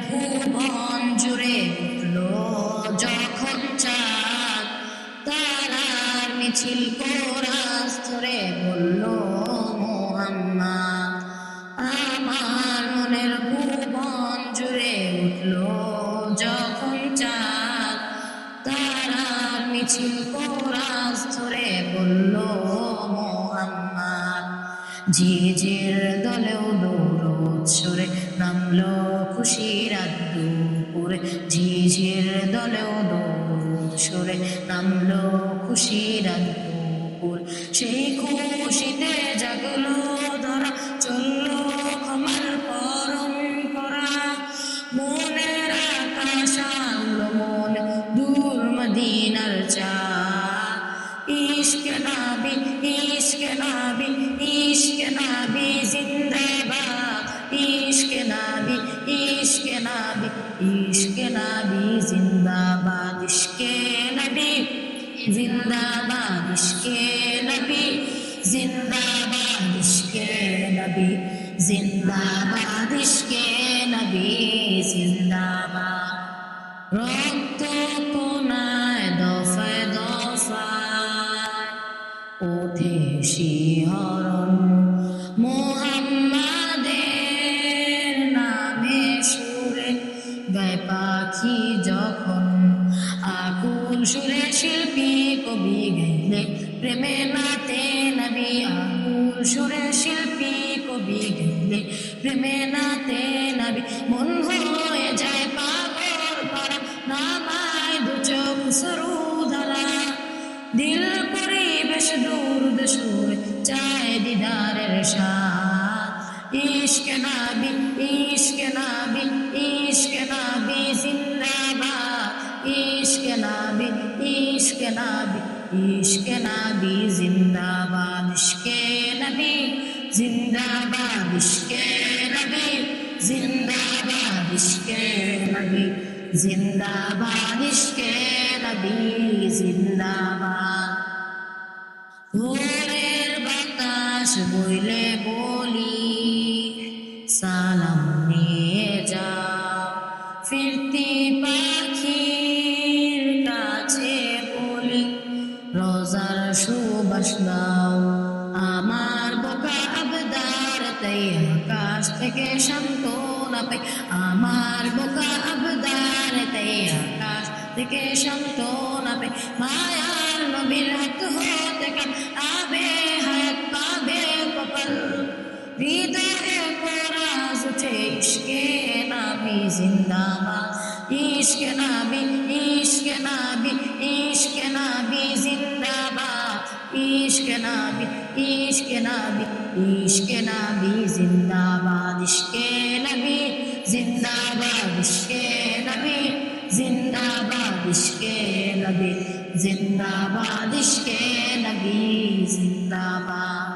ভুবন জুড়ে উঠল যখন চাঁদ, তারার মিছিল কোরাস ধরে বলল মুহাম্মদ। আমার মনের ভুবন জুড়ে উঠল যখন চাঁদ, তারার মিছিল কোরাস ধরে বলল মুহাম্মদ। ঝিঝির দলেও দৌড় সুরে নামলো খুশির দুপুরে, ঝিঝির দলেও দৌড় সুরে নামলো খুশির দুপুর। সেই খুশিতে জাগলো ধরা, চললো ক্ষমার পরম্পরা। মনের আকাশ আনলো মনে দূর মদিনার চাঁদ। ইশকে নবী, ইশকে নবী, ইশকে নবী জিন্দাবাদ। ইশকে নবী, ইশকে নবী, ইশকে নবী জিন্দাবাদ। ইশকে নবী জিন্দাবাদ, ইশকে নবী জিন্দাবাদ, ইশকে নবী জিন্দাবাদ, ইশকে নবী জিন্দাবাদ। রক্ত কোনায় দফায় দফায় ওঠে শিহরণ, মুহাম্মাদের নামে সুরে গায় পাখি যখন। আকুল সুরে শিল্পী কবি গাইলে প্রেমে নাতে নবী। আকুল সুরে শিল্পী কবি গাইলে প্রেমে নাতে নবী। মন হয়ে যায় পাগল পারা, নামায় দু চোখ সরু ধারা। দিল পরিবেশ দুর্দ সুরে চায় দিদারের স্বাদ। ইশকে নবী, ইশকে নবী, ইশকে নবী জিন্দাবাদ। ইশকে নবী, ইশকে নবী, ইশকে নবী জিন্দাবাদ। ইশকে নবী জিন্দাবাদ, ইশকে নবী জিন্দাবাদ, ইশকে নবী জিন্দাবাদ, ইশকে নবী জিন্দাবাদ। ভোরের বাতাস বইলে বলি সালাম নিয়ে যাও, ফিরতি পাখির কাছে বলি রোজার সুবাস দাও। আমার বোকা আবদার তাই আকাশ থেকে সান্ত্বনা পাই। আমার বোকা আবদার তাই আকাশ থেকে সান্ত্বনা পাই। মায়ার নবীর হাত হতে কান আবে হায়াত পাবে কপাল। হৃদয়ে কোরাস উঠে ইশকে নবী জিন্দাবাদ। ইশকে নবী, ইশকে নবী, ইশকে নবী জিন্দাবাদ। ইশকে নবী, ইশকে নবী, ইশকে নবী জিন্দাবাদ। ইশকে নবী জিন্দাবাদ, ইশকে নবী জিন্দাবাদ, ইশকে নবী জিন্দাবাদ, ইশকে নবী জিন্দাবাদ।